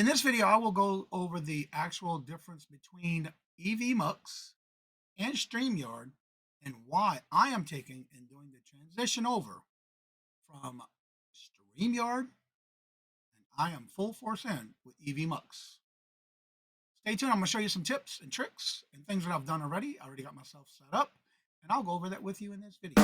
In this video, I will go over the actual difference between Evmux and Streamyard and why I am taking and doing the transition over from Streamyard, and I am full force in with Evmux. Stay tuned. I'm going to show you some tips and tricks and things that I've done already. I already got myself set up, and I'll go over that with you in this video.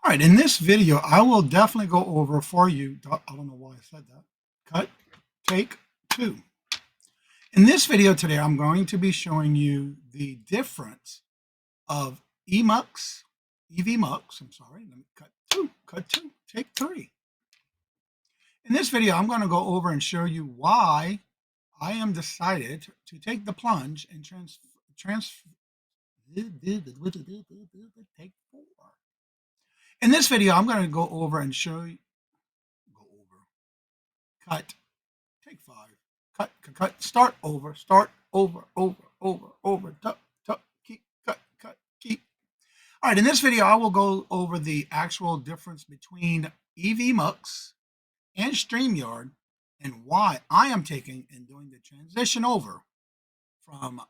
All right, in this video, I will definitely go over for you. I don't know why I said that. Cut, take two. In this video today, I'm going to be showing you the difference of Evmux, I'm sorry, let me cut two, take three. In this video, I'm going to go over and show you why I am decided to take the plunge and take four. In this video, I'm going to go over and show you, cut, take five, cut, start over, keep, cut, keep. All right, in this video, I will go over the actual difference between Evmux and Streamyard and why I am taking and doing the transition over from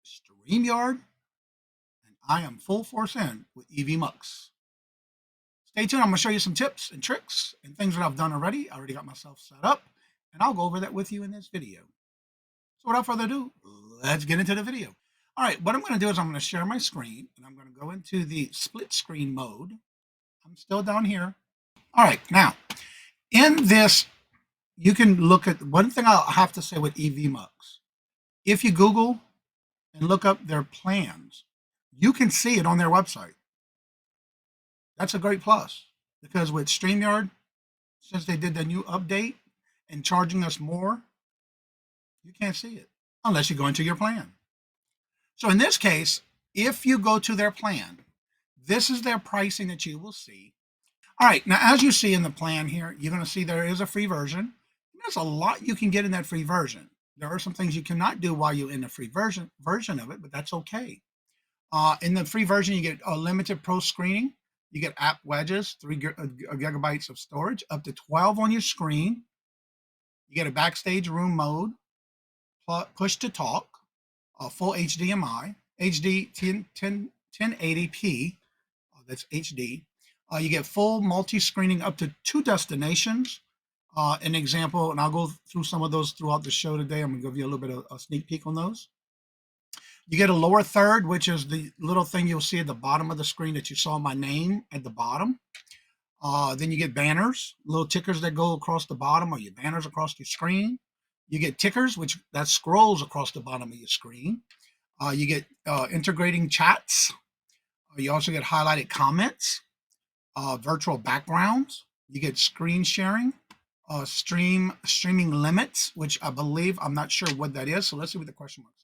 Streamyard, and I am full force in with Evmux. Stay tuned. I'm going to show you some tips and tricks and things that I've done already. I already got myself set up, and I'll go over that with you in this video. So without further ado, let's get into the video. All right, what I'm going to do is I'm going to share my screen, and I'm going to go into the split screen mode. I'm still down here. All right, now, in this, you can look at one thing I'll have to say with Evmux. If you Google and look up their plans, you can see it on their website. That's a great plus, because with StreamYard, since they did the new update and charging us more, you can't see it unless you go into your plan. So in this case, if you go to their plan, this is their pricing that you will see. All right, now as you see in the plan here, you're going to see there is a free version. There's a lot you can get in that free version. There are some things you cannot do while you're in the free version of it, but that's okay. In the free version, you get a limited pro screening. You get app wedges, 3 gigabytes of storage, up to 12 on your screen. You get a backstage room mode, push to talk, full HDMI, HD 1080p, that's HD. You get full multi-screening up to 2 destinations. An example, and I'll go through some of those throughout the show today. I'm going to give you a little bit of a sneak peek on those. You get a lower third, which is the little thing you'll see at the bottom of the screen that you saw my name at the bottom. Then you get banners, little tickers that go across the bottom, or your banners across your screen. You get tickers, which that scrolls across the bottom of your screen. You get integrating chats. You also get highlighted comments, virtual backgrounds. You get screen sharing, streaming limits, which I believe, I'm not sure what that is. So let's see what the question mark says.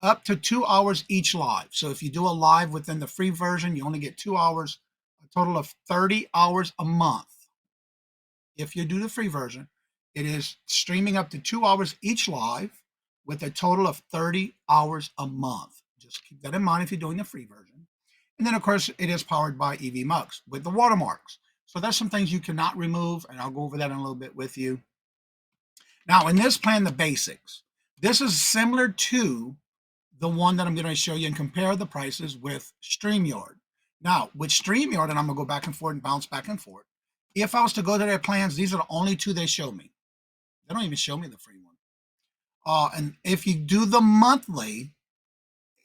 Up to 2 hours each live. So if you do a live within the free version, you only get 2 hours, a total of 30 hours a month. If you do the free version, it is streaming up to 2 hours each live with a total of 30 hours a month. Just keep that in mind if you're doing the free version. And then, of course, it is powered by Evmux with the watermarks. So that's some things you cannot remove, and I'll go over that in a little bit with you. Now, in this plan, the basics. This is similar to the one that I'm going to show you and compare the prices with StreamYard. Now, with StreamYard, and I'm going to go back and forth and bounce back and forth. If I was to go to their plans, these are the only 2 they show me. They don't even show me the free one. And if you do the monthly,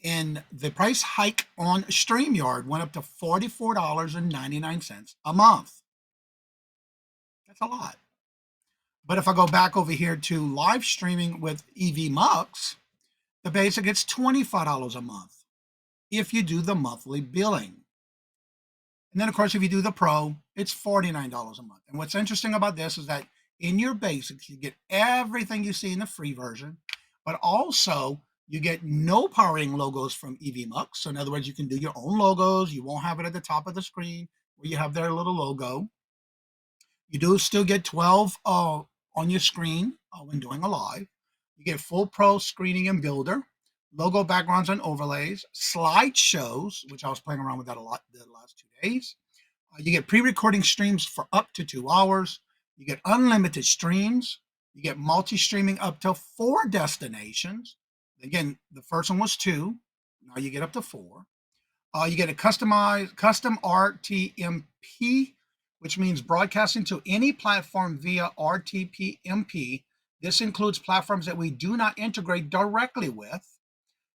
and the price hike on StreamYard went up to $44.99 a month. That's a lot. But if I go back over here to live streaming with Evmux, the basic, it's $25 a month if you do the monthly billing. And then, of course, if you do the Pro, it's $49 a month. And what's interesting about this is that in your basics, you get everything you see in the free version, but also you get no powering logos from Evmux. So in other words, you can do your own logos. You won't have it at the top of the screen where you have their little logo. You do still get 12 on your screen when doing a live. You get full pro screening and builder, logo backgrounds and overlays, slideshows, which I was playing around with that a lot the last 2 days. You get pre-recording streams for up to 2 hours. You get unlimited streams. You get multi-streaming up to 4 destinations. Again, the first one was 2. Now you get up to 4. You get a custom RTMP, which means broadcasting to any platform via RTPMP. This includes platforms that we do not integrate directly with.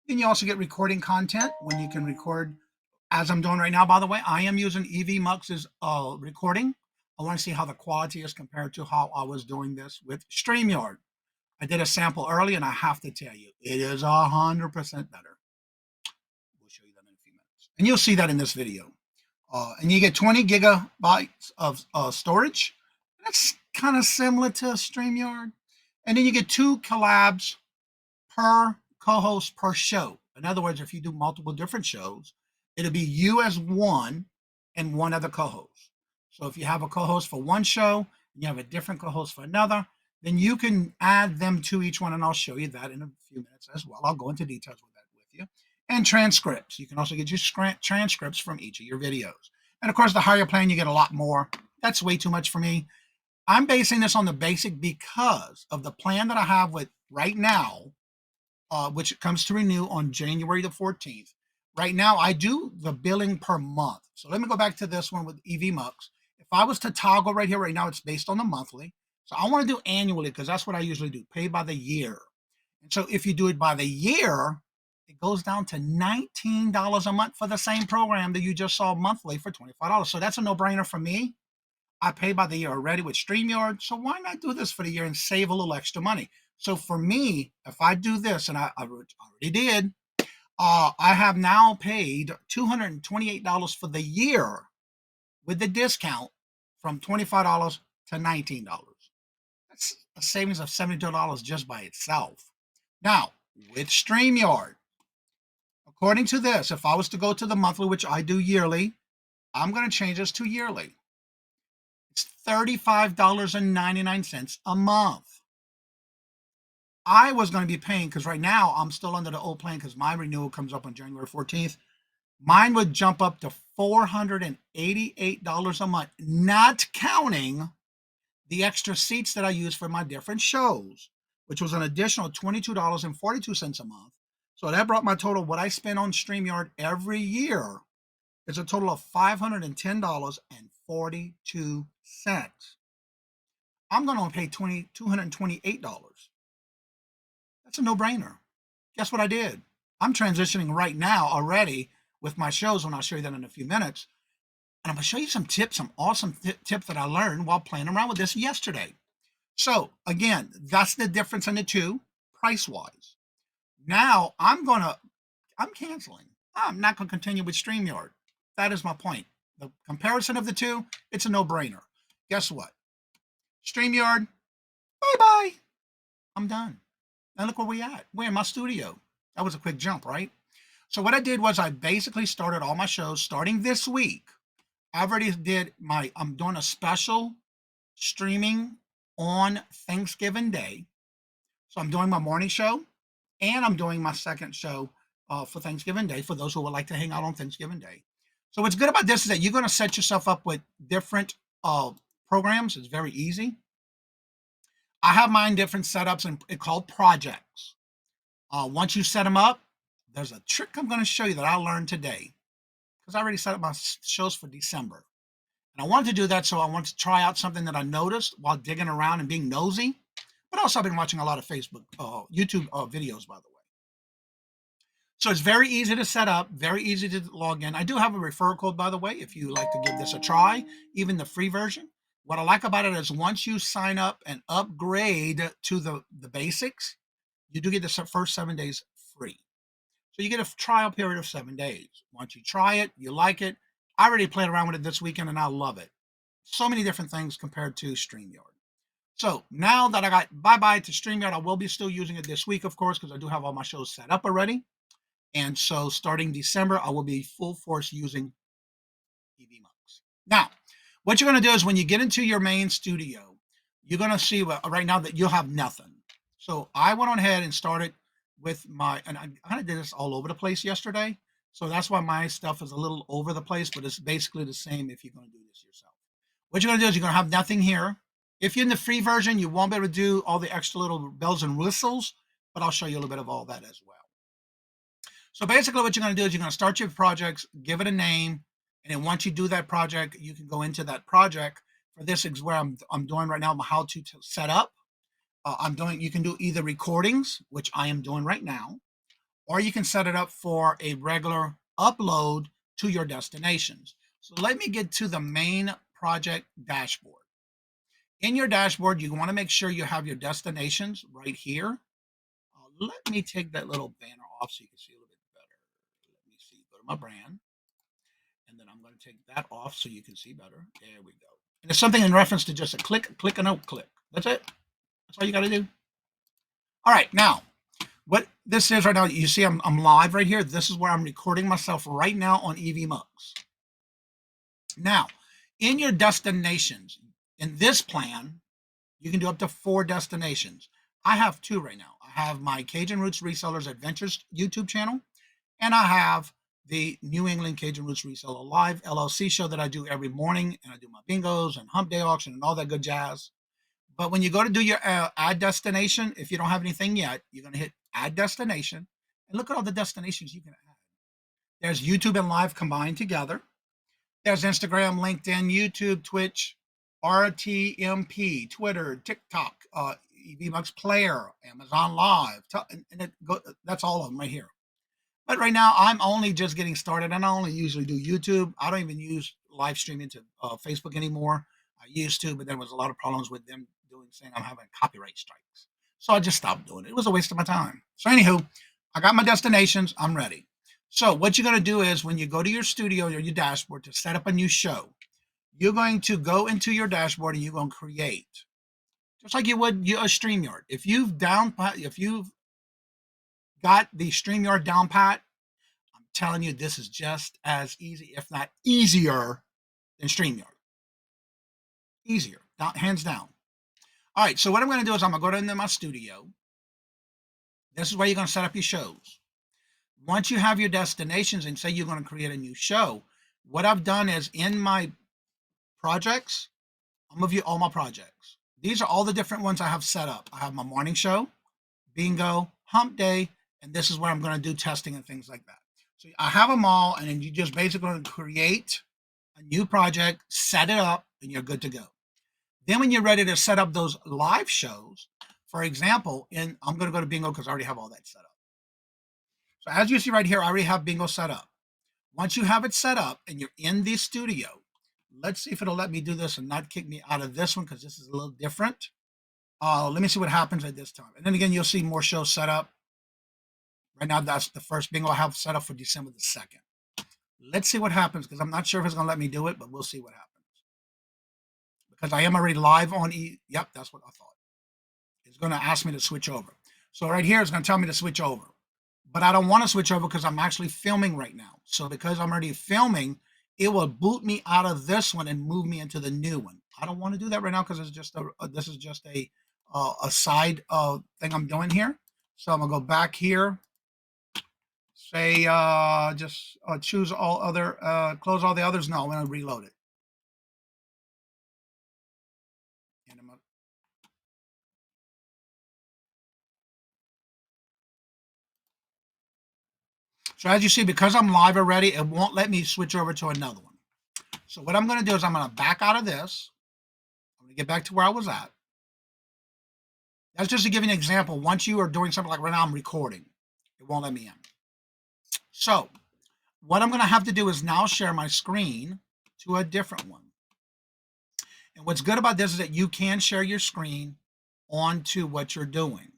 Then you also get recording content when you can record, as I'm doing right now, by the way. I am using Evmux's recording. I want to see how the quality is compared to how I was doing this with Streamyard. I did a sample early, and I have to tell you, it is 100% better. We'll show you that in a few minutes. And you'll see that in this video. And you get 20 gigabytes of storage. That's kind of similar to StreamYard. And then you get 2 collabs per co-host per show. In other words, if you do multiple different shows, it'll be you as one and one other co-host. So if you have a co-host for one show and you have a different co-host for another, then you can add them to each one, and I'll show you that in a few minutes as well. I'll go into details with that with you. And transcripts. You can also get your transcripts from each of your videos. And of course, the higher plan, you get a lot more. That's way too much for me. I'm basing this on the basic because of the plan that I have with right now, which comes to renew on January the 14th. Right now, I do the billing per month. So let me go back to this one with Evmux. If I was to toggle right here, right now, it's based on the monthly. So I want to do annually because that's what I usually do, pay by the year. And so if you do it by the year, it goes down to $19 a month for the same program that you just saw monthly for $25. So that's a no-brainer for me. I pay by the year already with StreamYard, so why not do this for the year and save a little extra money? So for me, if I do this, and I already did, I have now paid $228 for the year with the discount from $25 to $19. That's a savings of $72 just by itself. Now, with StreamYard, according to this, if I was to go to the monthly, which I do yearly, I'm going to change this to yearly. It's $35.99 a month. I was going to be paying, because right now I'm still under the old plan because my renewal comes up on January 14th. Mine would jump up to $488 a month, not counting the extra seats that I use for my different shows, which was an additional $22.42 a month. So that brought my total, what I spend on StreamYard every year, is a total of $510.42. I'm going to pay $228. That's a no-brainer. Guess what I did? I'm transitioning right now already with my shows, and I'll show you that in a few minutes. And I'm going to show you some tips, some awesome tips that I learned while playing around with this yesterday. So again, that's the difference in the two, price-wise. Now I'm canceling. I'm not going to continue with StreamYard. That is my point. The comparison of the two, it's a no-brainer. Guess what? StreamYard, bye-bye. I'm done. Now look where we at. We're in my studio. That was a quick jump, right? So what I did was I basically started all my shows starting this week. I already did I'm doing a special streaming on Thanksgiving Day. So I'm doing my morning show and I'm doing my second show for Thanksgiving Day for those who would like to hang out on Thanksgiving Day. So what's good about this is that you're going to set yourself up with different programs. It's very easy. I have mine different setups and it's called projects. Once you set them up, there's a trick I'm going to show you that I learned today because I already set up my shows for December. And I wanted to do that, so I wanted to try out something that I noticed while digging around and being nosy. But also I've been watching a lot of YouTube videos, by the way. So it's very easy to set up, very easy to log in. I do have a referral code, by the way, if you like to give this a try, even the free version. What I like about it is once you sign up and upgrade to the basics, you do get the first 7 days free. So you get a trial period of 7 days. Once you try it, you like it, I already played around with it this weekend and I love it. So many different things compared to StreamYard. So now that I got bye-bye to StreamYard, I will be still using it this week, of course, because I do have all my shows set up already. And so starting December, I will be full force using Evmux. Now, what you're going to do is when you get into your main studio, you're going to see right now that you'll have nothing. So I went on ahead and started with and I kind of did this all over the place yesterday. So that's why my stuff is a little over the place, but it's basically the same if you're going to do this yourself. What you're going to do is you're going to have nothing here. If you're in the free version, you won't be able to do all the extra little bells and whistles, but I'll show you a little bit of all that as well. So basically what you're going to do is you're going to start your projects, give it a name, and then once you do that project, you can go into that project. For this is where I'm doing right now, how to set up. You can do either recordings, which I am doing right now, or you can set it up for a regular upload to your destinations. So let me get to the main project dashboard. In your dashboard, you want to make sure you have your destinations right here. Let me take that little banner off so you can see a little bit better. Let me see, go to my brand. And then I'm going to take that off so you can see better. There we go. And it's something in reference to just a click, click, and a click. That's it. That's all you got to do. All right, now, what this is right now, you see I'm live right here. This is where I'm recording myself right now on Evmux. Now, in your destinations, in this plan, you can do up to 4 destinations. I have 2 right now. I have my Cajun Roots Resellers Adventures YouTube channel, and I have the New England Cajun Roots Reseller Live LLC show that I do every morning, and I do my bingos and hump day auction and all that good jazz. But when you go to do your add destination, if you don't have anything yet, you're going to hit add destination, and look at all the destinations you can add. There's YouTube and Live combined together. There's Instagram, LinkedIn, YouTube, Twitch, RTMP, Twitter, TikTok, Evmux Player, Amazon Live, that's all of them right here. But right now, I'm only just getting started, and I only usually do YouTube. I don't even use live streaming to Facebook anymore. I used to, but there was a lot of problems with them saying I'm having copyright strikes. So I just stopped doing it. It was a waste of my time. So anywho, I got my destinations. I'm ready. So what you're going to do is when you go to your studio or your dashboard to set up a new show, you're going to go into your dashboard and you're going to create, just like you would a StreamYard. If you've got the StreamYard down pat, I'm telling you, this is just as easy, if not easier, than StreamYard. Easier, hands down. All right, so what I'm going to do is I'm going to go into my studio. This is where you're going to set up your shows. Once you have your destinations and say you're going to create a new show, what I've done is in my projects, I'm going to view all my projects. These are all the different ones I have set up. I have my morning show, bingo, hump day, and this is where I'm going to do testing and things like that. So I have them all, and then you just basically going to create a new project, set it up, and you're good to go. Then when you're ready to set up those live shows, for example, I'm going to go to bingo because I already have all that set up. So as you see right here, I already have bingo set up. Once you have it set up and you're in the studio, let's see if it'll let me do this and not kick me out of this one because this is a little different. Let me see what happens at this time. And then again, you'll see more shows set up. Right now, that's the first bingo I have set up for December the 2nd. Let's see what happens because I'm not sure if it's going to let me do it, but we'll see what happens. Because I am already live on Yep, that's what I thought. It's going to ask me to switch over. So right here, it's going to tell me to switch over. But I don't want to switch over because I'm actually filming right now. So because I'm already filming, it will boot me out of this one and move me into the new one. I don't want to do that right now because it's just this is just a side thing I'm doing here. So I'm gonna go back here. Say just choose all other, close all the others. No, I'm gonna reload it. So as you see, because I'm live already, it won't let me switch over to another one. So what I'm going to do is I'm going to back out of this. I'm going to get back to where I was at. That's just to give you an example. Once you are doing something like right now, I'm recording. It won't let me in. So what I'm going to have to do is now share my screen to a different one. And what's good about this is that you can share your screen onto what you're doing.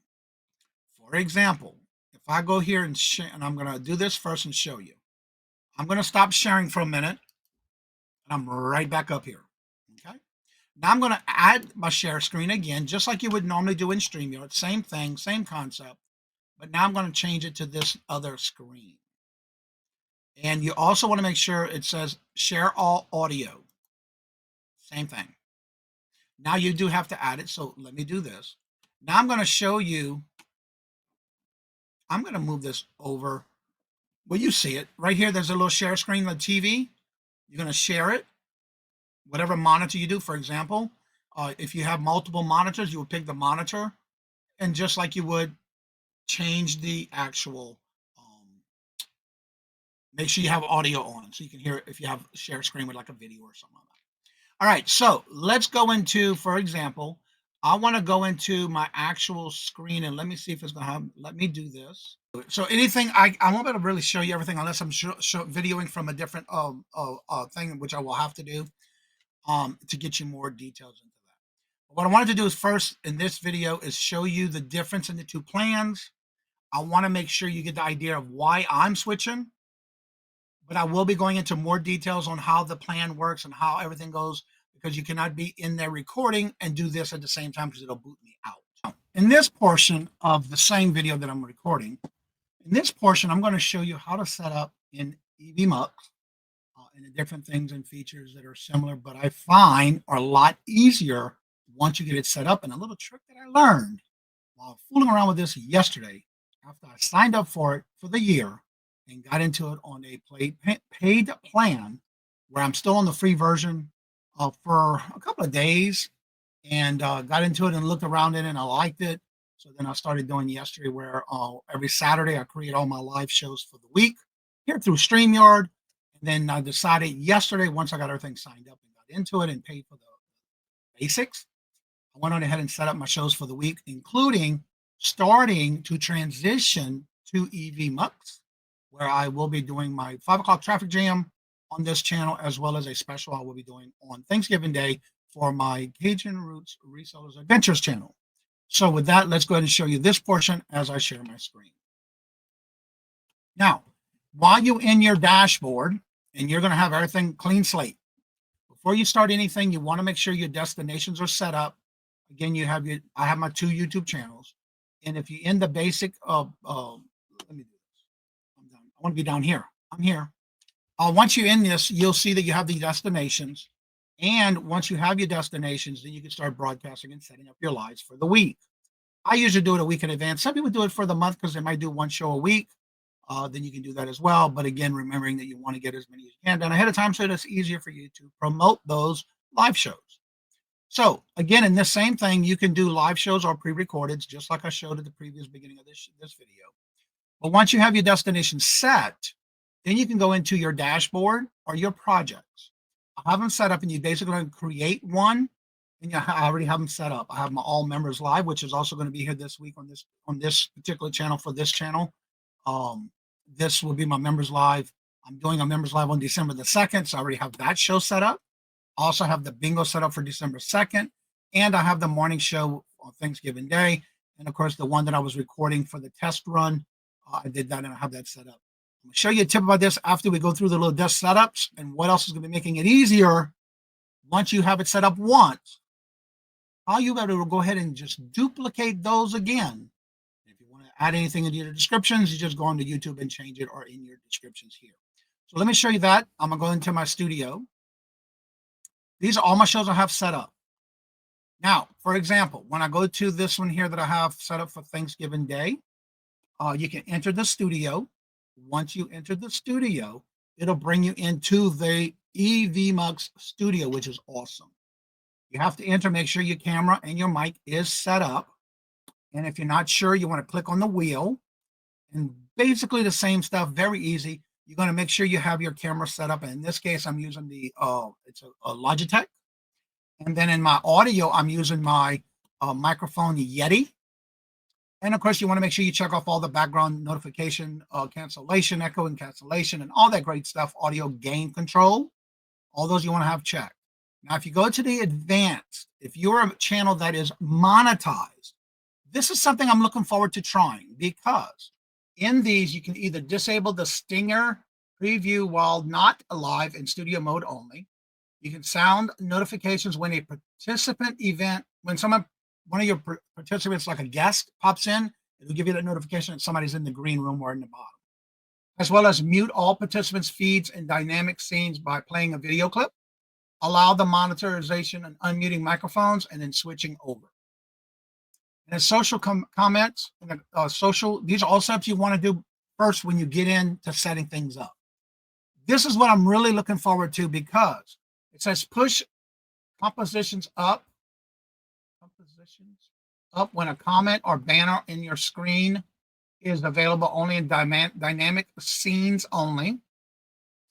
For example, if I go here and share, and I'm going to do this first and show you. I'm going to stop sharing for a minute. I'm right back up here. Okay. Now I'm going to add my share screen again, just like you would normally do in StreamYard. Same thing, same concept. But now I'm going to change it to this other screen. And you also want to make sure it says share all audio. Same thing. Now you do have to add it. So let me do this. Now I'm going to show you. I'm going to move this over. Well, you see it right here. There's a little share screen on the TV. You're going to share it, whatever monitor you do. For example, if you have multiple monitors, you would pick the monitor, and just like you would change the actual, make sure you have audio on so you can hear it if you have a share screen with like a video or something like that. All right, so let's go into, for example, I want to go into my actual screen and let me see if it's going to have, let me do this. So anything, I won't be able to really show you everything unless I'm videoing from a different thing, which I will have to do to get you more details into that. What I wanted to do is first in this video is show you the difference in the two plans. I want to make sure you get the idea of why I'm switching, but I will be going into more details on how the plan works and how everything goes, because you cannot be in there recording and do this at the same time because it'll boot me out. In this portion of the same video that I'm recording, in this portion, I'm going to show you how to set up in Evmux and the different things and features that are similar, but I find are a lot easier once you get it set up. And a little trick that I learned while fooling around with this yesterday, after I signed up for it for the year and got into it on a paid plan, where I'm still on the free version for a couple of days, and got into it and looked around in it and I liked it. So then I started doing yesterday where every Saturday I create all my live shows for the week here through StreamYard. And then I decided yesterday, once I got everything signed up and got into it and paid for the basics, I went on ahead and set up my shows for the week, including starting to transition to Evmux, where I will be doing my 5 o'clock traffic jam on this channel, as well as a special I will be doing on Thanksgiving Day for my Cajun Roots Resellers Adventures channel. So with that, let's go ahead and show you this portion as I share my screen. Now, while you're in your dashboard, and you're going to have everything clean slate, before you start anything, you want to make sure your destinations are set up. Again, I have my 2 YouTube channels. And if you in the basic let me do this. I want to be down here. I'm here. Once you're in this, you'll see that you have the destinations. And once you have your destinations, then you can start broadcasting and setting up your lives for the week. I usually do it a week in advance. Some people do it for the month because they might do 1 show a week. Then you can do that as well. But again, remembering that you want to get as many as you can done ahead of time so it's easier for you to promote those live shows. So again, in this same thing, you can do live shows or pre-recorded, just like I showed at the previous beginning of this video. But once you have your destination set, then you can go into your dashboard or your projects. I have them set up, and you basically going to create one, and I already have them set up. I have my all members live, which is also going to be here this week on this particular channel for this channel. This will be my members live. I'm doing a members live on December the 2nd, so I already have that show set up. I also have the bingo set up for December 2nd, and I have the morning show on Thanksgiving Day, and of course the one that I was recording for the test run. I did that, and I have that set up. I'm going to show you a tip about this after we go through the little desk setups and what else is going to be making it easier once you have it set up once. How you got to go ahead and just duplicate those again. If you want to add anything into your descriptions, you just go onto YouTube and change it, or in your descriptions here. So let me show you that. I'm going to go into my studio. These are all my shows I have set up. Now, for example, when I go to this one here that I have set up for Thanksgiving Day, you can enter the studio. Once you enter the studio, it'll bring you into the Evmux studio, which is awesome. You have to enter, make sure your camera and your mic is set up. And if you're not sure, you want to click on the wheel. And basically the same stuff, very easy. You're going to make sure you have your camera set up. And in this case, I'm using the it's a Logitech. And then in my audio, I'm using my microphone Yeti. And of course, you want to make sure you check off all the background notification, cancellation, echo and cancellation, and all that great stuff, audio gain control. All those you want to have checked. Now, if you go to the advanced, if you're a channel that is monetized, this is something I'm looking forward to trying, because in these, you can either disable the stinger preview while not live in studio mode only, You can sound notifications when a participant event, when one of your participants, like a guest, pops in, it'll give you that notification that somebody's in the green room or in the bottom. As well as mute all participants' feeds and dynamic scenes by playing a video clip. Allow the monitorization and unmuting microphones, and then switching over. And then social comments, and social, these are all steps you want to do first when you get into setting things up. This is what I'm really looking forward to, because it says push compositions up when a comment or banner in your screen is available only in dynamic scenes only.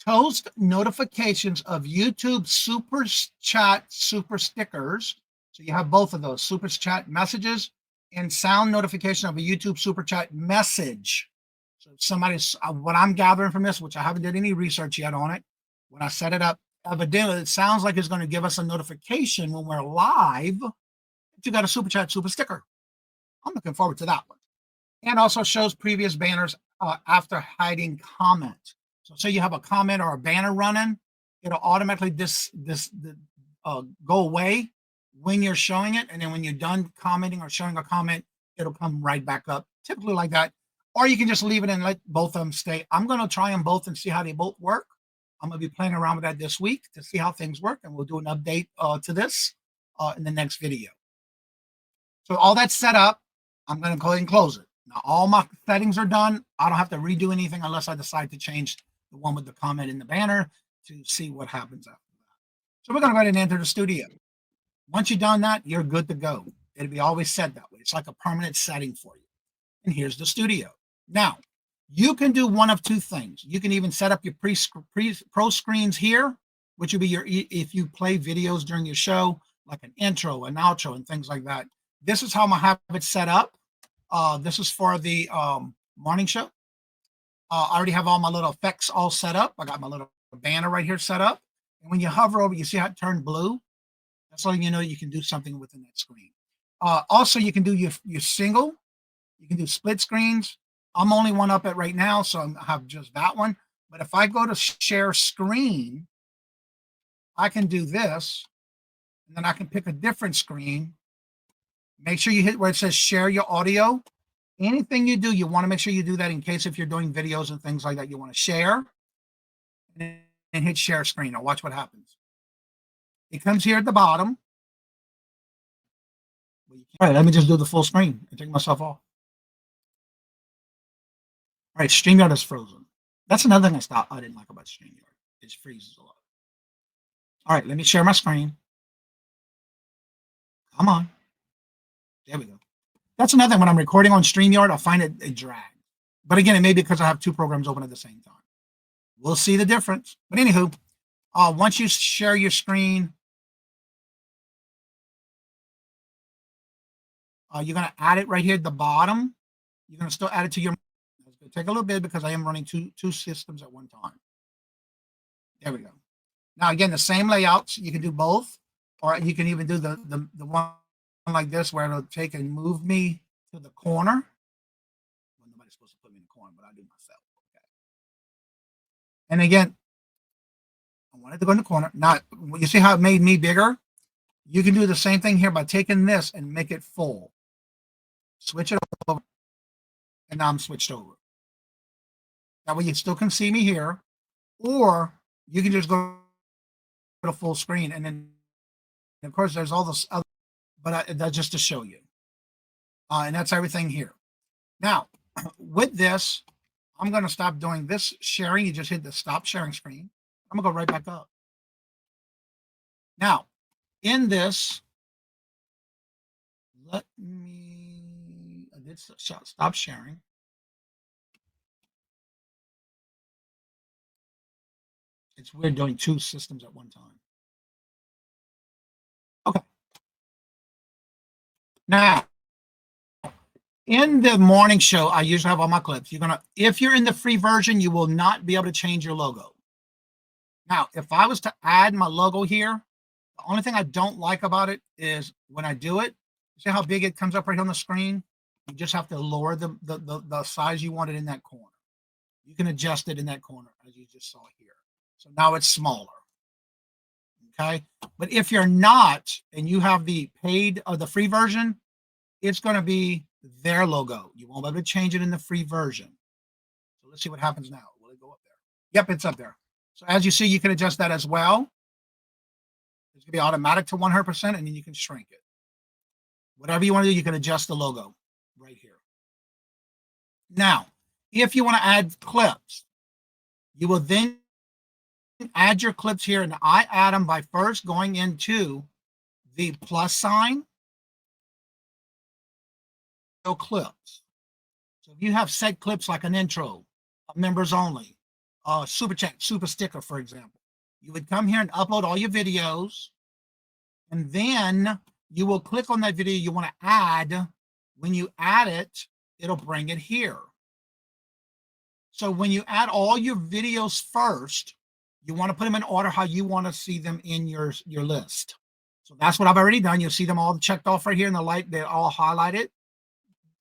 Toast notifications of YouTube super chat super stickers. So you have both of those, super chat messages and sound notification of a YouTube super chat message. So somebody's, what I'm gathering from this, which I haven't did any research yet on it, when I set it up, evidently it sounds like it's going to give us a notification when we're live that you got a super chat super sticker. I'm looking forward to that one. And also shows previous banners after hiding comment. So say you have a comment or a banner running, it'll automatically go away when you're showing it. And then when you're done commenting or showing a comment, it'll come right back up, typically like that. Or you can just leave it and let both of them stay. I'm going to try them both and see how they both work. I'm going to be playing around with that this week to see how things work. And we'll do an update to this in the next video. So all that's set up. I'm going to go ahead and close it. Now, all my settings are done. I don't have to redo anything unless I decide to change the one with the comment in the banner to see what happens after that. So we're going to go ahead and enter the studio. Once you've done that, you're good to go. It'll be always set that way. It's like a permanent setting for you. And here's the studio. Now, you can do one of two things. You can even set up your pro screens here, which would be your, if you play videos during your show, like an intro, an outro, and things like that. This is how I have it set up. This is for the morning show. I already have all my little effects all set up. I got my little banner right here set up. And when you hover over, you see how it turned blue? That's letting you know you can do something within that screen. Also, you can do your single. You can do split screens. I'm only one up at right now, so I have just that one. But if I go to share screen, I can do this, and then I can pick a different screen. Make sure you hit where it says share your audio. Anything you do, you want to make sure you do that in case if you're doing videos and things like that, you want to share and hit share screen. Now watch what happens. It comes here at the bottom. All right, let me just do the full screen and take myself off. All right, Streamyard is frozen. That's another thing I didn't like about Streamyard. It freezes a lot. All right, let me share my screen. Come on. There we go. That's another thing. When I'm recording on Streamyard, I find it a drag. But again, it may be because I have two programs open at the same time. We'll see the difference. But anywho, once you share your screen, you're going to add it right here at the bottom. You're going to still add it to your. It's going to take a little bit because I am running two systems at one time. There we go. Now, again, the same layouts. You can do both, or you can even do the one like this where it'll take and move me to the corner. Well, nobody's supposed to put me in the corner, but I do myself. Okay. And again, I wanted to go in the corner. Now, you see how it made me bigger? You can do the same thing here by taking this and make it full. Switch it over, and now I'm switched over. That way you still can see me here, or you can just go to full screen, and then, of course, there's all this other, but that's just to show you. And that's everything here. Now, with this, I'm going to stop doing this sharing. You just hit the stop sharing screen. I'm going to go right back up. Now, in this, I did stop sharing. It's weird doing two systems at one time. Okay. Now, in the morning show, I usually have all my clips. If you're in the free version, you will not be able to change your logo. Now, if I was to add my logo here, the only thing I don't like about it is when I do it, see how big it comes up right here on the screen? You just have to lower the size you want it in that corner. You can adjust it in that corner, as you just saw here. So now it's smaller. Okay. But if you're not, and you have the paid or the free version, it's going to be their logo. You won't be able to change it in the free version. So let's see what happens now. Will it go up there? Yep, it's up there. So as you see, you can adjust that as well. It's going to be automatic to 100%, and then you can shrink it. Whatever you want to do, you can adjust the logo right here. Now, if you want to add clips, you will then add your clips here, and I add them by first going into the plus sign, clips. So if you have set clips like an intro, members only, super chat, super sticker, for example, you would come here and upload all your videos, and then you will click on that video you want to add. When you add it, it'll bring it here. So when you add all your videos first, you want to put them in order how you want to see them in your list. So that's what I've already done. You'll see them all checked off right here in the light. They're all highlighted.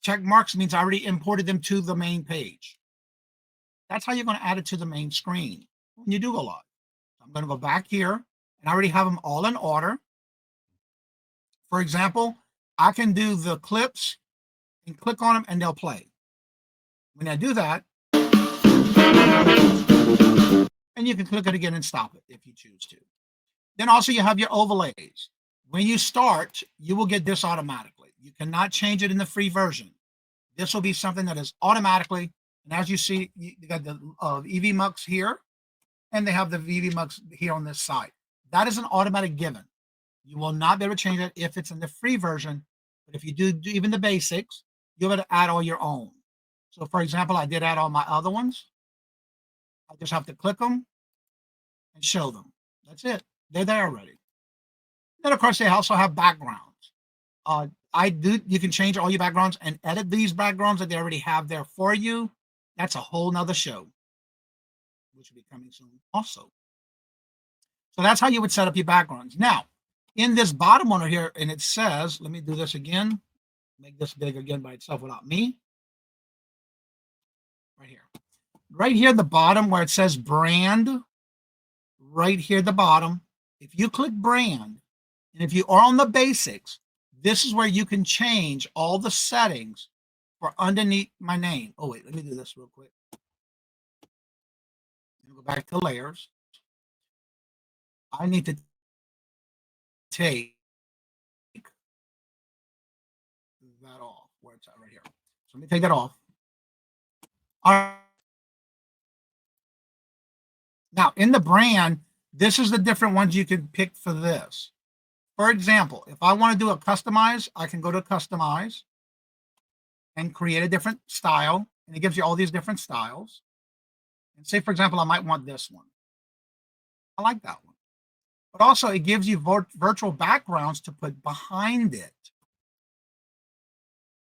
Check marks means I already imported them to the main page. That's how you're going to add it to the main screen when you do go live. I'm going to go back here, and I already have them all in order. For example, I can do the clips and click on them, and they'll play. When I do that, and you can click it again and stop it if you choose to. Then also you have your overlays. When you start, you will get this automatically. You cannot change it in the free version. This will be something that is automatically, and as you see, you got the Evmux here, and they have the Evmux here on this side. That is an automatic given. You will not be able to change it if it's in the free version, but if you do even the basics, you'll be able to add all your own. So for example, I did add all my other ones. I just have to click them and show them. That's it. They're there already. Then, of course, they also have backgrounds. You can change all your backgrounds and edit these backgrounds that they already have there for you. That's a whole nother show, which will be coming soon also. So that's how you would set up your backgrounds. Now, in this bottom one here, and it says, let me do this again, make this big again by itself without me. Right here. Right here at the bottom where it says brand, right here at the bottom, if you click brand, and if you are on the basics, this is where you can change all the settings for underneath my name. Oh, wait, let me do this real quick. Go back to layers. I need to take that off where it's at right here. So let me take that off. All right. Now, in the brand, this is the different ones you can pick for this. For example, if I want to do a customize, I can go to customize and create a different style, and it gives you all these different styles. And say, for example, I might want this one. I like that one. But also, it gives you virtual backgrounds to put behind it.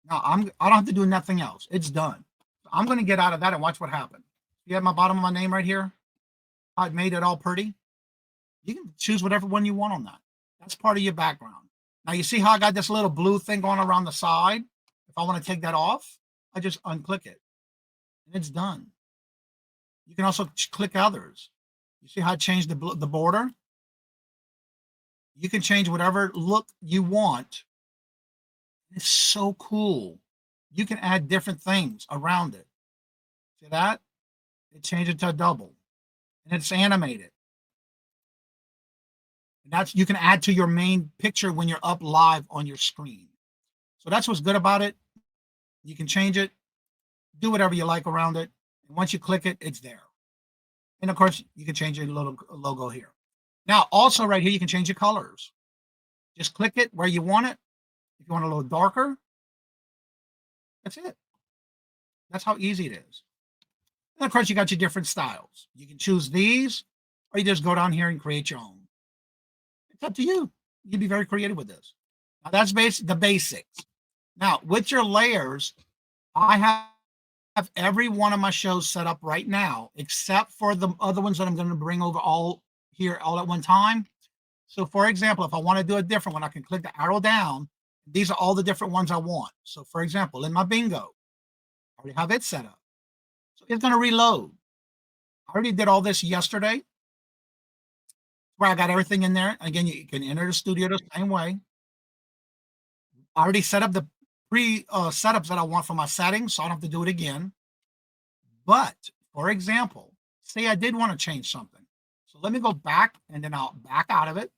Now, I don't have to do nothing else. It's done. I'm going to get out of that and watch what happens. You have my bottom of my name right here. I made it all pretty. You can choose whatever one you want on that. That's part of your background. Now, you see how I got this little blue thing going around the side? If I want to take that off, I just unclick it, and it's done. You can also click others. You see how I changed the border? You can change whatever look you want. It's so cool. You can add different things around it. See that? It changed it to a double, and it's animated. And that's, you can add to your main picture when you're up live on your screen. So that's what's good about it. You can change it, do whatever you like around it. And once you click it, it's there. And of course, you can change your little logo here. Now, also right here, you can change your colors. Just click it where you want it. If you want it a little darker, that's it. That's how easy it is. And of course, you got your different styles. You can choose these, or you just go down here and create your own. It's up to you. You can be very creative with this. Now, that's the basics. Now, with your layers, I have every one of my shows set up right now, except for the other ones that I'm going to bring over all here all at one time. So, for example, if I want to do a different one, I can click the arrow down. These are all the different ones I want. So, for example, in my bingo, I already have it set up. So it's going to reload. I already did all this yesterday. where I got everything in there. Again, you can enter the studio the same way. I already set up the pre setups that I want for my settings, so I don't have to do it again. But for example, say I did want to change something. So let me go back and then I'll back out of it.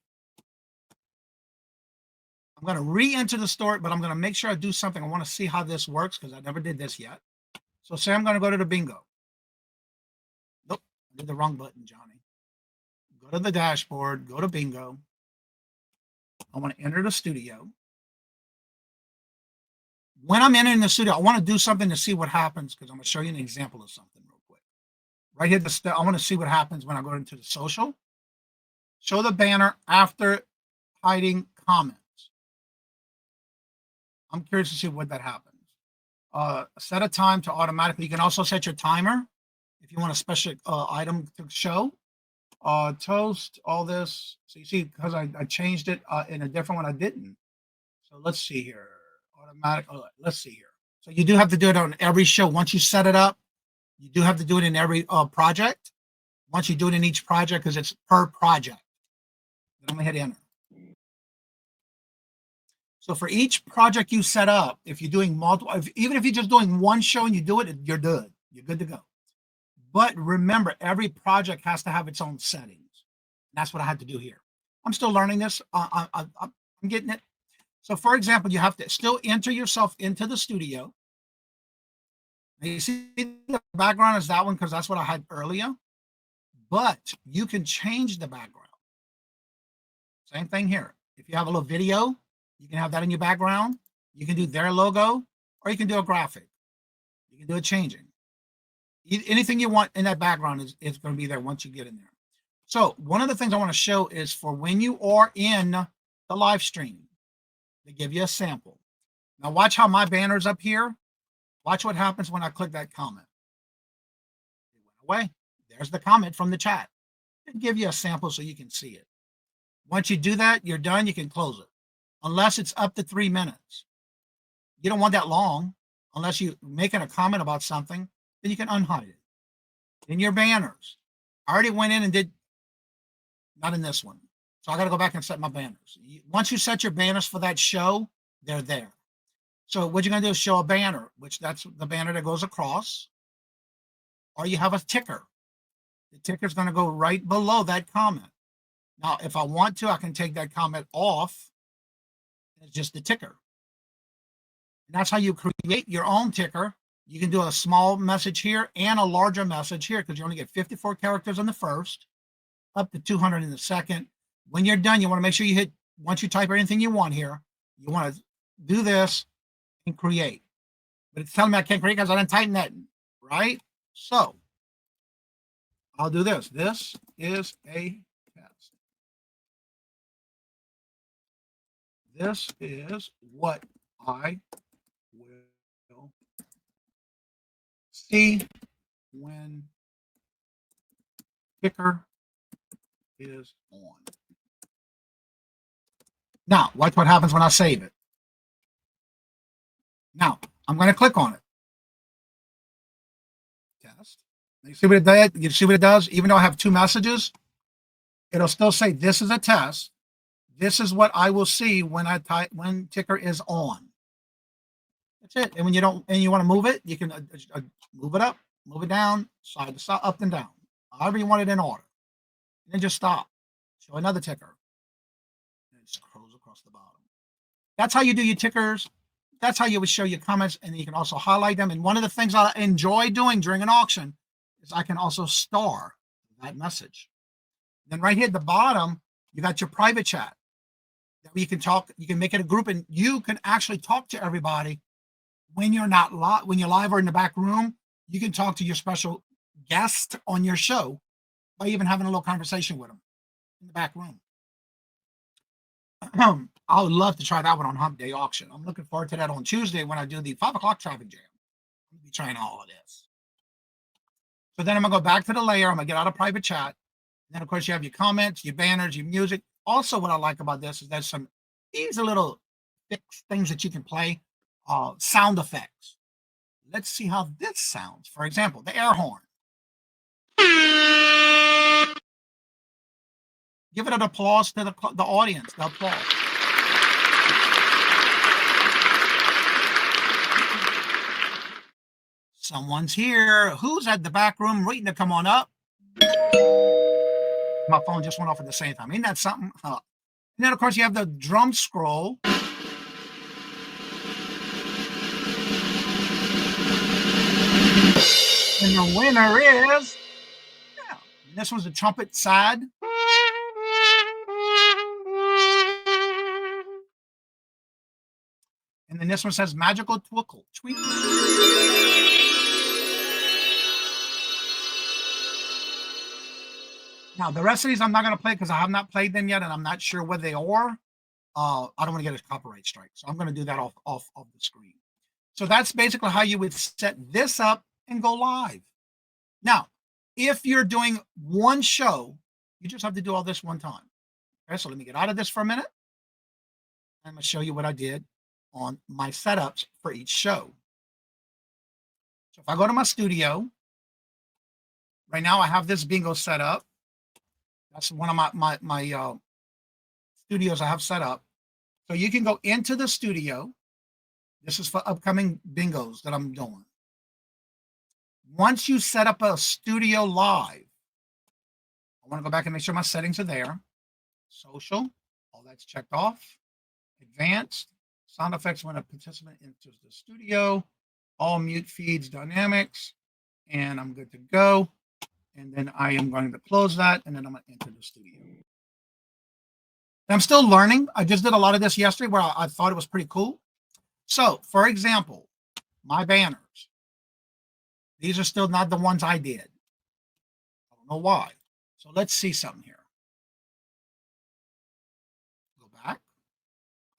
I'm going to re-enter the store, but I'm going to make sure I do something. I want to see how this works because I never did this yet. So say I'm going to go to the bingo. Nope, I did the wrong button, Johnny. Go to the dashboard, go to bingo. I want to enter the studio. When I'm entering the studio, I want to do something to see what happens because I'm going to show you an example of something real quick. Right here, I want to see what happens when I go into the social. Show the banner after hiding comments. I'm curious to see what that happens. Set a time to automatically. You can also set your timer if you want a special item to show. Toast, all this. So you see, because I changed it in a different one, I didn't. So let's see here. Automatic. Let's see here. So you do have to do it on every show. Once you set it up, you do have to do it in every project. Once you do it in each project, because it's per project. Then I'm going to hit enter. So for each project you set up, if you're doing multiple, even if you're just doing one show and you do it, you're good. You're good to go. But remember, every project has to have its own settings. That's what I had to do here. I'm still learning this. I'm getting it. So for example, you have to still enter yourself into the studio. Now you see the background is that one because that's what I had earlier. But you can change the background. Same thing here. If you have a little video, you can have that in your background. You can do their logo, or you can do a graphic. You can do it changing. Anything you want in that background is going to be there once you get in there. So one of the things I want to show is for when you are in the live stream, they give you a sample. Now watch how my banner's up here. Watch what happens when I click that comment. It went away. There's the comment from the chat. They give you a sample so you can see it. Once you do that, you're done. You can close it. Unless it's up to 3 minutes. You don't want that long. Unless you're making a comment about something, then you can unhide it. In your banners, I already went in and did, not in this one. So I got to go back and set my banners. Once you set your banners for that show, they're there. So what you're going to do is show a banner, which that's the banner that goes across. Or you have a ticker. The ticker is going to go right below that comment. Now, if I want to, I can take that comment off. It's just the ticker. And that's how you create your own ticker. You can do a small message here and a larger message here because you only get 54 characters in the first, up to 200 in the second. When you're done, you want to make sure you hit, once you type anything you want here, you want to do this and create. But it's telling me I can't create because I didn't type that, right? So I'll do this. This is a test. This is what I will see when ticker is on. Now, watch what happens when I save it. Now, I'm going to click on it. Test. You see what it did? You see what it does? Even though I have two messages, it'll still say this is a test. This is what I will see when I type when ticker is on. That's it. And when you don't and you want to move it, you can move it up, move it down, side to side, up and down, however you want it in order. And then just stop. Show another ticker. And it scrolls across the bottom. That's how you do your tickers. That's how you would show your comments, and you can also highlight them. And one of the things I enjoy doing during an auction is I can also star that message. Then right here at the bottom, you got your private chat. You can talk, you can make it a group, and you can actually talk to everybody when you're not live, when you're live or in the back room. You can talk to your special guest on your show by even having a little conversation with them in the back room. I would love to try that one on Hump Day Auction. I'm looking forward to that on Tuesday when I do the 5 o'clock traffic jam. I'm going to be trying all of this. So then I'm going to go back to the layer. I'm going to get out of private chat. And then, of course, you have your comments, your banners, your music. Also, what I like about this is there's some easy little things that you can play, sound effects. Let's see how this sounds. For example, the air horn. Give it an applause to the audience. The applause. Someone's here. Who's at the back room waiting to come on up? My phone just went off at the same time. Ain't that something? And then, of course, you have the drum scroll. And the winner is, yeah, this was the trumpet side. And then this one says magical twinkle. Twinkle. Now, the rest of these I'm not going to play because I have not played them yet, and I'm not sure what they are. I don't want to get a copyright strike, so I'm going to do that off the screen. So that's basically how you would set this up and go live. Now, if you're doing one show, you just have to do all this one time. Okay, so let me get out of this for a minute. I'm going to show you what I did on my setups for each show. So if I go to my studio, right now I have this bingo set up. That's one of my studios I have set up. So you can go into the studio. This is for upcoming bingos that I'm doing. Once you set up a studio live, I want to go back and make sure my settings are there. Social, all that's checked off. Advanced, sound effects when a participant enters the studio. All mute feeds, dynamics, and I'm good to go. And then I am going to close that, and then I'm going to enter the studio. And I'm still learning. I just did a lot of this yesterday where I thought it was pretty cool. So, for example, my banners. These are still not the ones I did. I don't know why. So let's see something here. Go back.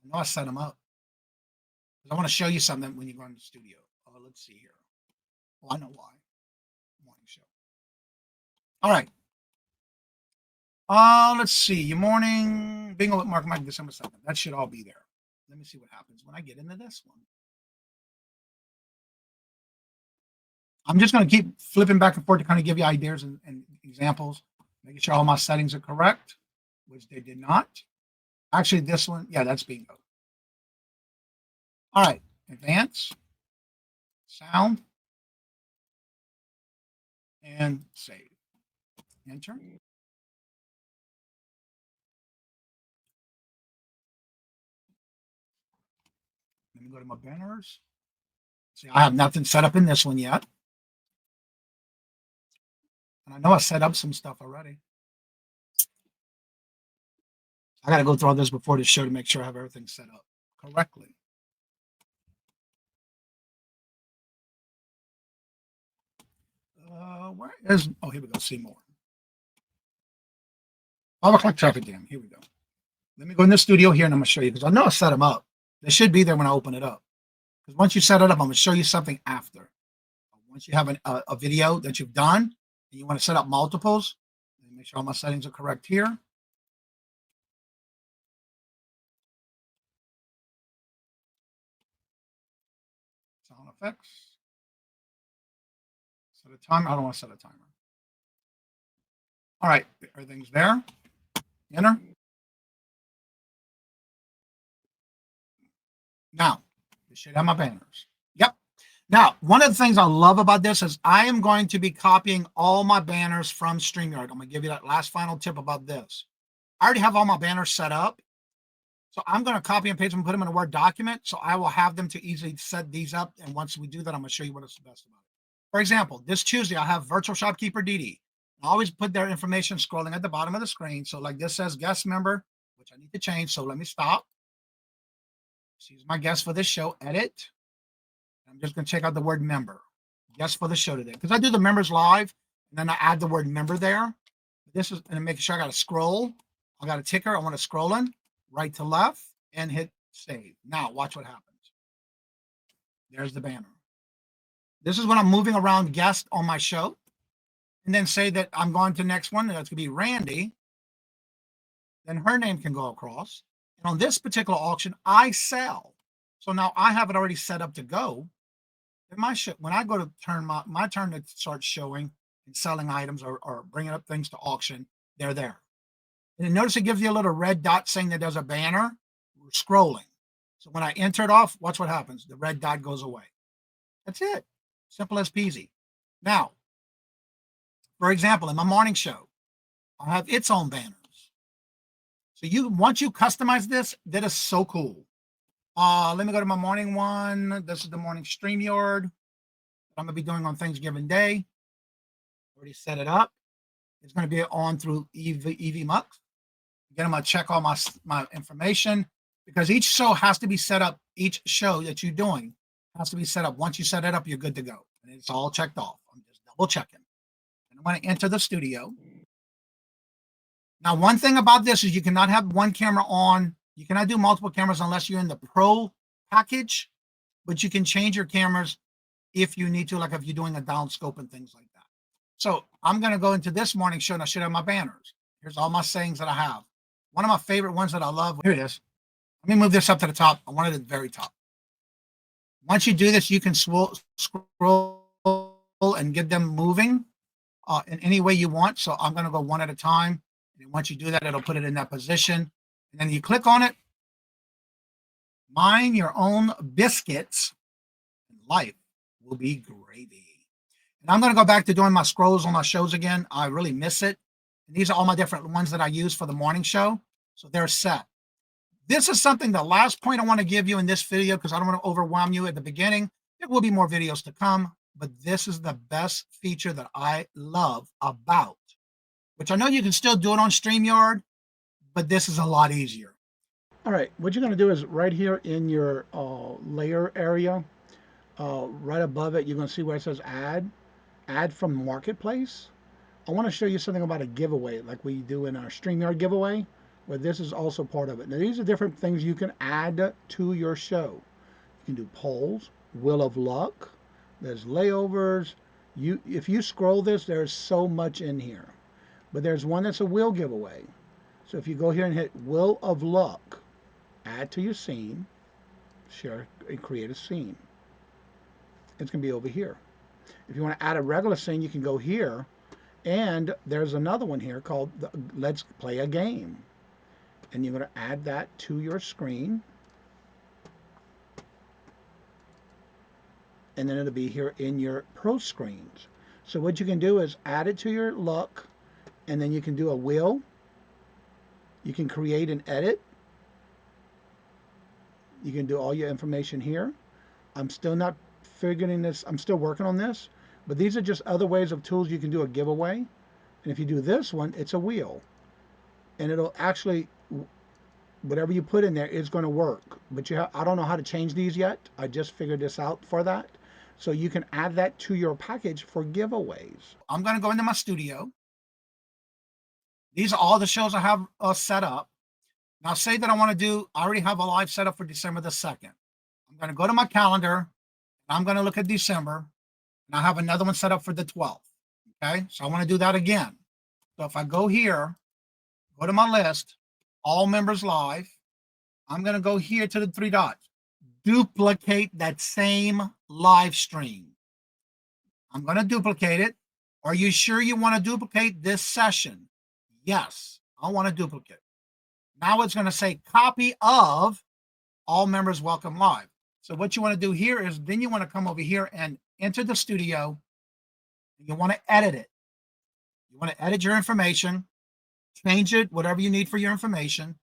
I know I set them up. I want to show you something when you go in the studio. Oh, let's see here. Oh, I know why. Morning show. All right. Let's see. Your morning bingo with Mark Mike December 7th. That should all be there. Let me see what happens when I get into this one. I'm just going to keep flipping back and forth to kind of give you ideas and examples, making sure all my settings are correct, which they did not. Actually, this one, yeah, that's bingo. All right, advance, sound, and save. Enter. Let me go to my banners. See, I have nothing set up in this one yet. And I know I set up some stuff already. I got to go through all this before the show to make sure I have everything set up correctly. Where is, oh, here we go, see more. 5 o'clock traffic jam, here we go. Let me go in the studio here and I'm going to show you because I know I set them up. They should be there when I open it up. Because once you set it up, I'm going to show you something after. Once you have a video that you've done and you want to set up multiples, make sure all my settings are correct here. Sound effects. Set a timer. I don't want to set a timer. All right, everything's there. Enter. Now, you should have my banners. Yep. Now, one of the things I love about this is I am going to be copying all my banners from Streamyard. I'm going to give you that last final tip about this. I already have all my banners set up. So I'm going to copy and paste them and put them in a Word document. So I will have them to easily set these up. And once we do that, I'm going to show you what is the best about it. For example, this Tuesday, I have Virtual Shopkeeper DD. I always put their information scrolling at the bottom of the screen. So like this says guest member, which I need to change. So let me stop. She's my guest for this show. Edit. I'm just going to check out the word member. Guest for the show today. Because I do the members live. And then I add the word member there. This is, and making sure I got to scroll. I got a ticker. I want to scroll in. Right to left and hit save. Now watch what happens. There's the banner. This is when I'm moving around guests on my show. And then say that I'm going to the next one. That's going to be Randy. Then her name can go across. And on this particular auction, I sell. So now I have it already set up to go. And my show, when I go to turn my turn to start showing and selling items or bringing up things to auction, they're there. And notice it gives you a little red dot saying that there's a banner. We're scrolling. So when I enter it off, watch what happens. The red dot goes away. That's it. Simple as peasy. Now, for example, in my morning show, I'll have its own banners. So once you customize this, that is so cool. Let me go to my morning one. This is the morning Streamyard I'm gonna be doing on Thanksgiving Day. Already set it up. It's gonna be on through Evmux. Again, I'm gonna check all my information because each show has to be set up. Each show that you're doing has to be set up. Once you set it up, you're good to go. And it's all checked off. I'm just double checking. And I'm gonna enter the studio. Now, one thing about this is you cannot have one camera on. You cannot do multiple cameras unless you're in the Pro package, but you can change your cameras if you need to, like if you're doing a downscope and things like that. So I'm going to go into this morning show and I should have my banners. Here's all my sayings that I have. One of my favorite ones that I love. Here it is. Let me move this up to the top. I want it at the very top. Once you do this, you can scroll and get them moving in any way you want. So I'm going to go one at a time. And once you do that, it'll put it in that position. And then you click on it. Mind your own biscuits. Life will be gravy. And I'm going to go back to doing my scrolls on my shows again. I really miss it. And these are all my different ones that I use for the morning show. So they're set. This is something, the last point I want to give you in this video, because I don't want to overwhelm you at the beginning. There will be more videos to come, but this is the best feature that I love about, which I know you can still do it on StreamYard, but this is a lot easier. All right, what you're going to do is right here in your layer area, right above it, you're going to see where it says add from marketplace. I want to show you something about a giveaway like we do in our StreamYard giveaway, where this is also part of it. Now, these are different things you can add to your show. You can do polls, wheel of luck, there's layovers. If you scroll this, there's so much in here. But there's one that's a wheel giveaway. So if you go here and hit wheel of luck, add to your scene, share and create a scene. It's going to be over here. If you want to add a regular scene, you can go here, and there's another one here called Let's Play a Game. And you're going to add that to your screen. And then it'll be here in your Pro screens. So what you can do is add it to your luck, and then you can do a wheel. You can create and edit. You can do all your information here. I'm still not figuring this. I'm still working on this. But these are just other ways of tools you can do a giveaway. And if you do this one, it's a wheel. And it'll actually, whatever you put in there is going to work. But I don't know how to change these yet. I just figured this out for that. So you can add that to your package for giveaways. I'm going to go into my studio. These are all the shows I have set up. Now, say that I want to do, I already have a live set up for December the 2nd. I'm going to go to my calendar. I'm going to look at December. And I have another one set up for the 12th. Okay, so I want to do that again. So if I go here, go to my list, all members live, I'm going to go here to the three dots. Duplicate that same live stream. I'm going to duplicate it. Are you sure you want to duplicate this session? Yes, I want to duplicate. Now it's going to say copy of all members welcome live. So what you want to do here is then you want to come over here and enter the studio. You want to edit it. You want to edit your information, change it, whatever you need for your information.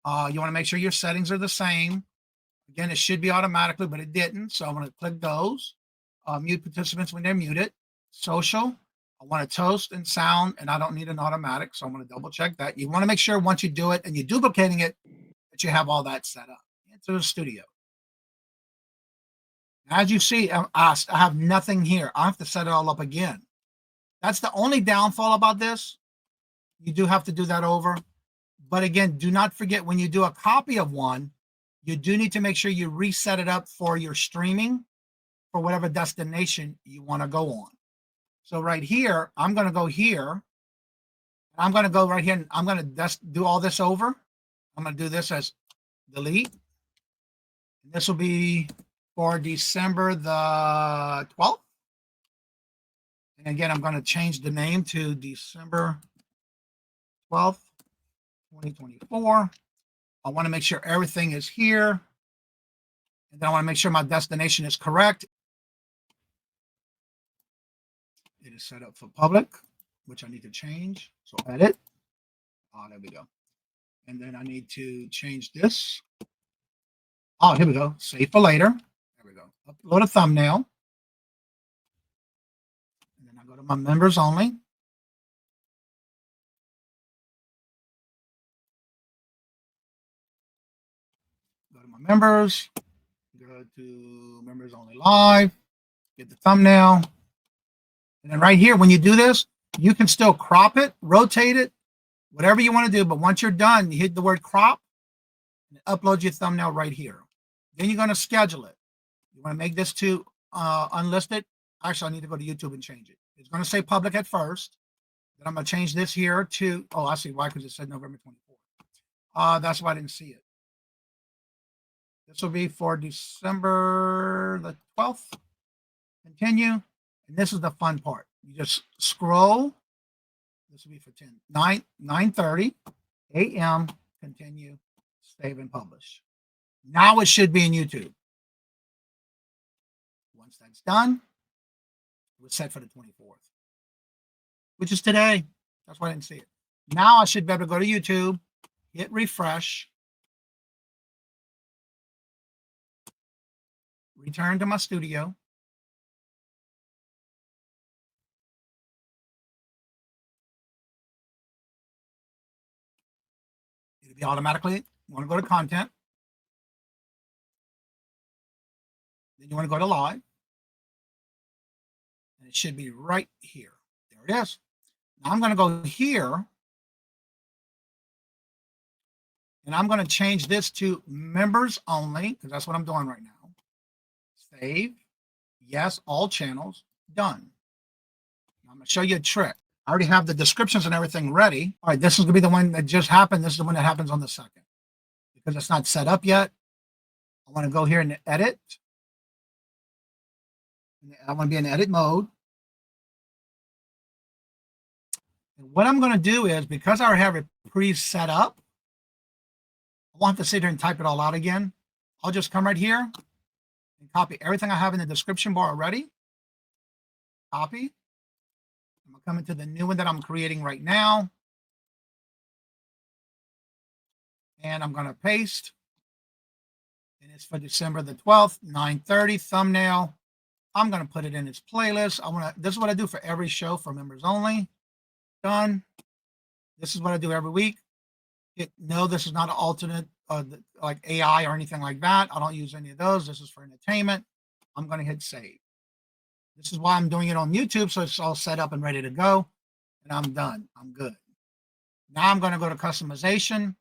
You want to make sure your settings are the same. Again, it should be automatically, but it didn't. So I'm going to click those. Mute participants when they're muted. Social. I want to toast and sound, and I don't need an automatic, so I'm going to double check that. You want to make sure once you do it and you're duplicating it, that you have all that set up. Into the studio. As you see, I have nothing here. I have to set it all up again. That's the only downfall about this. You do have to do that over. But again, do not forget when you do a copy of one, you do need to make sure you reset it up for your streaming for whatever destination you want to go on. So right here, I'm going to go here. I'm going to go right here, and I'm going to do all this over. I'm going to do this as delete. This will be for December the 12th. And again, I'm going to change the name to December 12th. 2024. I want to make sure everything is here. And then I want to make sure my destination is correct. It is set up for public, which I need to change. So edit. Oh, there we go. And then I need to change this. Oh, here we go. Save for later. There we go. Upload a thumbnail. And then I go to my members only. Go to my members. Go to members only live. Get the thumbnail. And then right here, when you do this, you can still crop it, rotate it, whatever you want to do. But once you're done, you hit the word crop and upload your thumbnail right here. Then you're going to schedule it. You want to make this to unlisted. Actually, I need to go to YouTube and change it. It's going to say public at first. Then I'm going to change this here to, oh, I see why, because it said November 24th. That's why I didn't see it. This will be for December the 12th. Continue. And this is the fun part. You just scroll. This will be for 9:30 a.m. Continue, save, and publish. Now it should be in YouTube. Once that's done, we're set for the 24th, which is today. That's why I didn't see it. Now I should be able to go to YouTube, hit refresh, return to my studio. It'll be automatically, you want to go to content. Then you want to go to live. And it should be right here. There it is. Now I'm going to go here. And I'm going to change this to members only, because that's what I'm doing right now. Save. Yes, all channels. Done. Now I'm going to show you a trick. I already have the descriptions and everything ready. All right, this is going to be the one that just happened. This is the one that happens on the 2nd. Because it's not set up yet, I want to go here and edit. I want to be in edit mode. And what I'm going to do is, because I already have it pre-set up, I won't have to sit here and type it all out again. I'll just come right here and copy everything I have in the description bar already. Copy. I'm going to come into the new one that I'm creating right now. And I'm going to paste. And it's for December the 12th, 9:30, thumbnail. I'm going to put it in its playlist. This is what I do for every show for members only. Done. This is what I do every week. No, this is not an alternate like AI or anything like that. I don't use any of those. This is for entertainment. I'm going to hit save. This is why I'm doing it on YouTube, so it's all set up and ready to go. And I'm done. I'm good. Now I'm going to go to customization.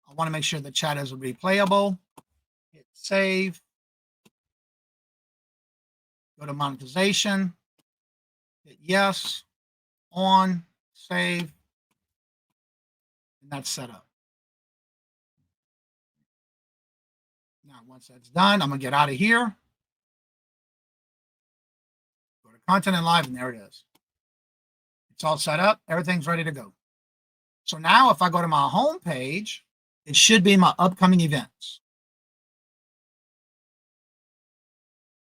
I want to make sure the chat is replayable. Hit save. Go to monetization. Hit yes. On. Save. And that's set up. Now, once that's done, I'm going to get out of here. Go to content and live, and there it is. It's all set up. Everything's ready to go. So now if I go to my home page, it should be my upcoming events.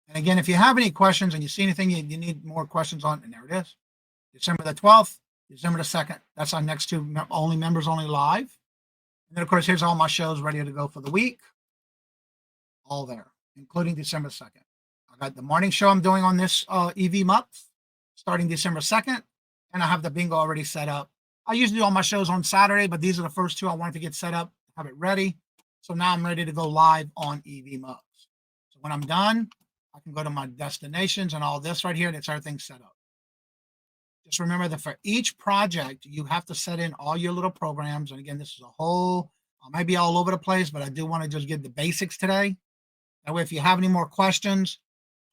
And again, if you have any questions and you see anything you need more questions on, and there it is. December the 12th, December the 2nd. That's our next two members only live. And then, of course, here's all my shows ready to go for the week. All there, including December 2nd. I got the morning show I'm doing on this Evmux starting December 2nd. And I have the bingo already set up. I usually do all my shows on Saturday, but these are the first two I wanted to get set up, have it ready. So now I'm ready to go live on Evmux. So when I'm done, I can go to my destinations and all this right here, and it's everything set up. Just remember that for each project, you have to set in all your little programs. And again, this is a whole, I might be all over the place, but I do want to just give the basics today. That way, if you have any more questions,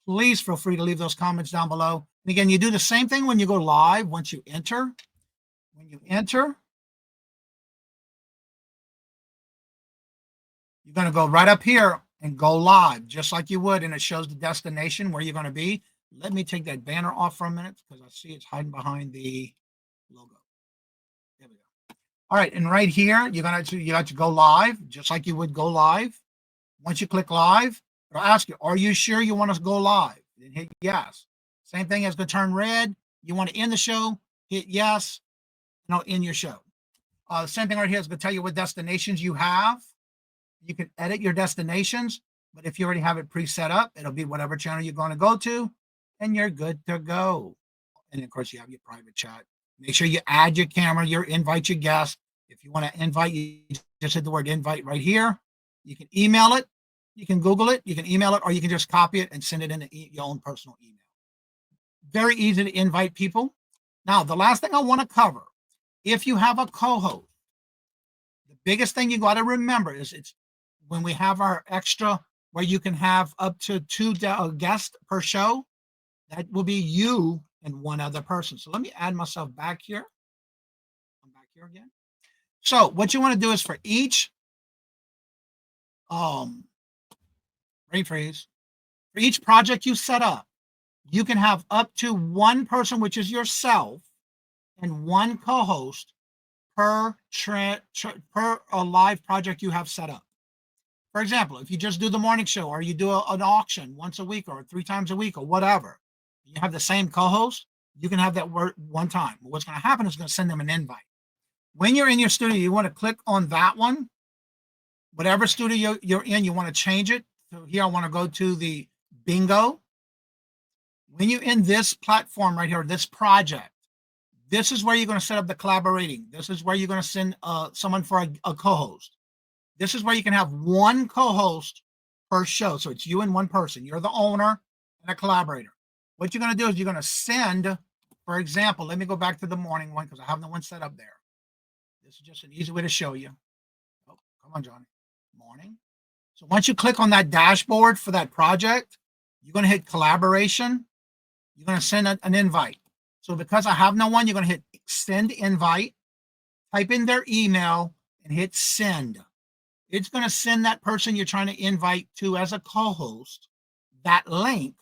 please feel free to leave those comments down below. And again, you do the same thing when you go live. Once you enter, you're going to go right up here and go live, just like you would, and it shows the destination where you're going to be. Let me take that banner off for a minute because I see it's hiding behind the logo. There we go. All right, and right here, you got to go live, just like you would go live. Once you click live, it'll ask you, are you sure you want to go live? Then hit yes. Same thing as going to turn red. You want to end the show, hit yes, end your show. Same thing right here is going to tell you what destinations you have. You can edit your destinations, but if you already have it pre-set up, it'll be whatever channel you're going to go to, and you're good to go. And of course, you have your private chat. Make sure you add your camera, invite your guest. If you want to invite, you just hit the word invite right here. You can email it, you can Google it, you can email it, or you can just copy it and send it in your own personal email. Very easy to invite people. Now, the last thing I want to cover, if you have a co-host, the biggest thing you got to remember is it's when we have our extra where you can have up to 2 guests per show, that will be you and one other person. So let me add myself back here. I'm back here again. So what you want to do is for each rephrase, for each project you set up, you can have up to one person, which is yourself, and one co-host per live project you have set up. For example, if you just do the morning show, or you do an auction once a week or 3 times a week or whatever, you have the same co-host, you can have that word one time. What's going to happen is it's going to send them an invite. When you're in your studio, you want to click on that one. Whatever studio you're in, you want to change it. So here I want to go to the bingo. When you're in this platform right here, this project, this is where you're going to set up the collaborating. This is where you're going to send someone for a co-host. This is where you can have one co-host per show. So it's you and one person. You're the owner and a collaborator. What you're going to do is you're going to send, for example, let me go back to the morning one because I have no one set up there. This is just an easy way to show you. Oh, come on, Johnny. Morning. So once you click on that dashboard for that project, you're going to hit collaboration. You're going to send an invite. So because I have no one, you're going to hit send invite, type in their email, and hit send. It's going to send that person you're trying to invite to as a co-host that link,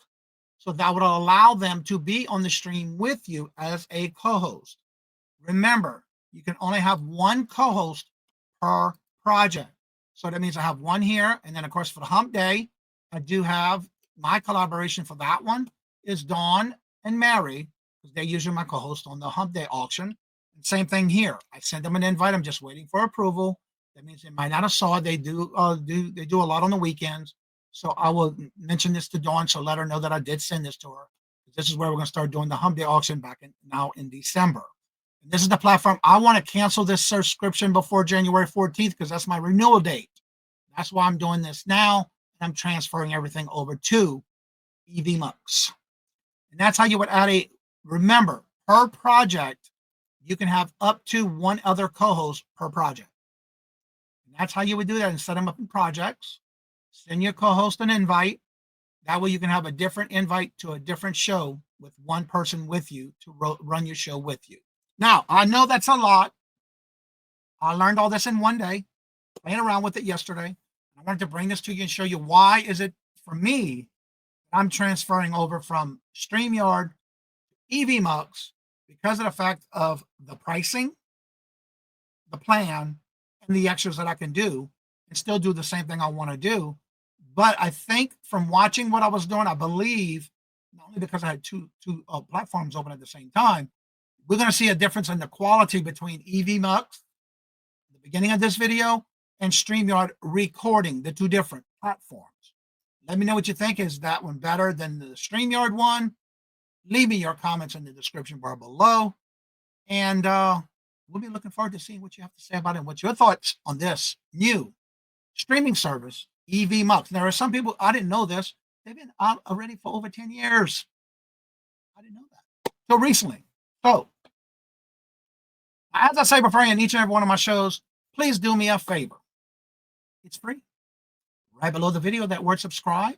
so that would allow them to be on the stream with you as a co-host. Remember, you can only have one co-host per project. So that means I have one here, and then of course for the hump day, I do have my collaboration for that one is Dawn and Mary, because they're usually my co-host on the hump day auction. And same thing here. I send them an invite. I'm just waiting for approval. That means they might not have saw it. They do a lot on the weekends. So I will mention this to Dawn, so let her know that I did send this to her. This is where we're going to start doing the hump day auction now in December. And this is the platform. I want to cancel this subscription before January 14th because that's my renewal date. That's why I'm doing this now. And I'm transferring everything over to Evmux. And that's how you would add remember, per project, you can have up to one other co-host per project. And that's how you would do that and set them up in projects. Send your co-host an invite. That way you can have a different invite to a different show with one person with you to run your show with you. Now, I know that's a lot. I learned all this in one day, playing around with it yesterday. I wanted to bring this to you and show you why is it, for me, I'm transferring over from Streamyard to Evmux because of the fact of the pricing, the plan, and the extras that I can do and still do the same thing I want to do. But I think from watching what I was doing, I believe, not only because I had two platforms open at the same time, we're going to see a difference in the quality between Evmux, the beginning of this video, and Streamyard recording, the two different platforms. Let me know what you think. Is that one better than the Streamyard one? Leave me your comments in the description bar below. And we'll be looking forward to seeing what you have to say about it and what your thoughts on this new streaming service, Evmux. There are some people, I didn't know this, they've been out already for over 10 years. I didn't know that. So recently. So, as I say before in each and every one of my shows, please do me a favor. It's free. Right below the video, that word subscribe.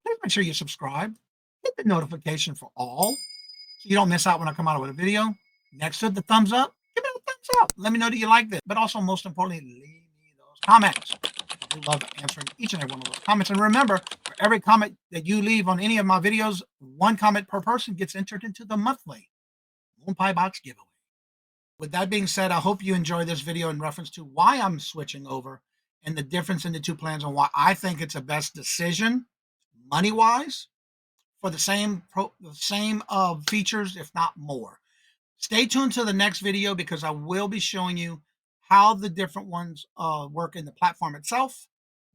Please make sure you subscribe. Hit the notification for all so you don't miss out when I come out with a video. Next to the thumbs up, give me a thumbs up. Let me know that you like this. But also, most importantly, leave me those comments. I do love answering each and every one of those comments. And remember, for every comment that you leave on any of my videos, one comment per person gets entered into the monthly Moon Pie Box giveaway. With that being said, I hope you enjoy this video in reference to why I'm switching over and the difference in the two plans and why I think it's a best decision money-wise for the same features, if not more. Stay tuned to the next video because I will be showing you how the different ones work in the platform itself,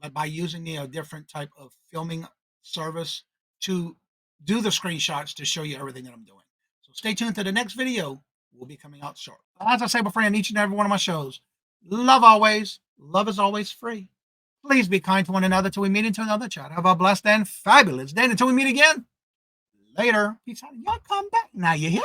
but by using a different type of filming service to do the screenshots to show you everything that I'm doing. So stay tuned to the next video. Will be coming out shortly. As I say before in each and every one of my shows, love always, love is always free. Please be kind to one another till we meet into another chat. Have a blessed and fabulous day. Until we meet again, later. Peace out. Y'all come back. Now you hear?